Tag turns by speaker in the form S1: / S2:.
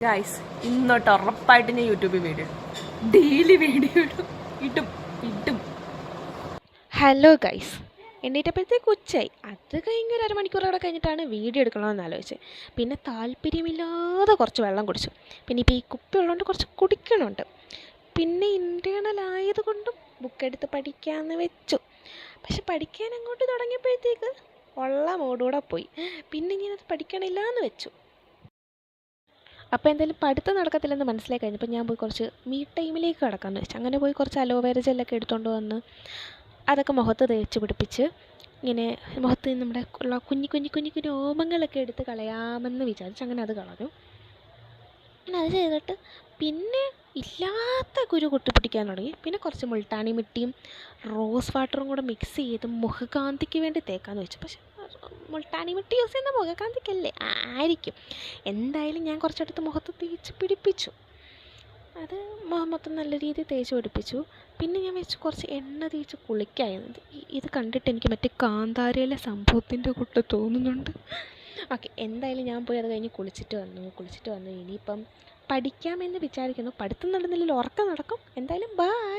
S1: Guys ഇന്നോട്ട് ഉറപ്പായിട്ട് ഞാൻ യൂട്യൂബിൽ വീഡിയോ ഡെയിലി വീഡിയോ ഇടും ഇടും.
S2: ഹലോ ഗൈസ്, എണ്ണീറ്റപ്പോഴത്തേക്ക് ഉച്ചയായി. അത് കഴിഞ്ഞ് ഒരു അരമണിക്കൂറോടെ കഴിഞ്ഞിട്ടാണ് വീഡിയോ എടുക്കണമെന്ന് ആലോചിച്ചത്. പിന്നെ താല്പര്യമില്ലാതെ കുറച്ച് വെള്ളം കുടിച്ചു. പിന്നെ ഇപ്പോൾ ഈ കുപ്പി ഉള്ളതുകൊണ്ട് കുറച്ച് കുടിക്കണമുണ്ട്. പിന്നെ ഇൻറ്റേർണൽ ആയതുകൊണ്ടും ബുക്കെടുത്ത് പഠിക്കാമെന്ന് വെച്ചു. പക്ഷെ പഠിക്കാൻ അങ്ങോട്ട് തുടങ്ങിയപ്പോഴത്തേക്ക് ഉള്ള മൂടൂടെ പോയി. പിന്നെ ഞാനത് പഠിക്കണില്ല എന്ന് വെച്ചു. അപ്പോൾ എന്തായാലും പഠിത്തം നടക്കത്തില്ലെന്ന് മനസ്സിലായി കഴിഞ്ഞപ്പോൾ ഞാൻ പോയി കുറച്ച് ടൈമിലേക്ക് കിടക്കാമെന്ന് വെച്ചു. അങ്ങനെ പോയി കുറച്ച് അലോവേര ജെല്ലൊക്കെ എടുത്തുകൊണ്ട് വന്ന് അതൊക്കെ മുഖത്ത് തേച്ച് പിടിപ്പിച്ച് ഇങ്ങനെ മുഖത്ത് നമ്മുടെ ഉള്ള കുഞ്ഞു കുഞ്ഞു കുഞ്ഞു കുഞ്ഞു രോമങ്ങളൊക്കെ എടുത്ത് കളയാമെന്ന് വിചാരിച്ചു. അങ്ങനെ അത് കളഞ്ഞു. പിന്നെ അത് ചെയ്തിട്ട് പിന്നെ ഇല്ലാത്ത കുരു പൊട്ടിപ്പിടിക്കാൻ തുടങ്ങി. പിന്നെ കുറച്ച് മുൾട്ടാണി മിട്ടിയും റോസ് വാട്ടറും കൂടെ മിക്സ് ചെയ്ത് മുഖകാന്തിക്ക് വേണ്ടി തേക്കാമെന്ന് വെച്ചു. പക്ഷെ മുൾട്ടാണി മിട്ടി യൂസ് ചെയ്യുന്ന മുഖകാന്തിക്കല്ലേ ആയിരിക്കും. എന്തായാലും ഞാൻ കുറച്ചെടുത്ത് മുഖത്ത് തേച്ച് പിടിപ്പിച്ചു. അത് മുഖം മൊത്തം നല്ല രീതിയിൽ തേച്ച് പിടിപ്പിച്ചു. പിന്നെ ഞാൻ വെച്ച് കുറച്ച് എണ്ണ തേച്ച് കുളിക്കായിരുന്നു. ഇത് കണ്ടിട്ട് എനിക്ക് മറ്റേ കാന്താരയിലെ സംഭവത്തിൻ്റെ കൂട്ട് തോന്നുന്നുണ്ട്. ഓക്കെ, എന്തായാലും ഞാൻ പോയി അത് കഴിഞ്ഞ് കുളിച്ചിട്ട് വന്നു. ഇനിയിപ്പം പഠിക്കാമെന്ന് വിചാരിക്കുന്നു. പഠിത്തം നടന്നില്ലെങ്കിൽ ഉറക്കം നടക്കും. എന്തായാലും ബൈ.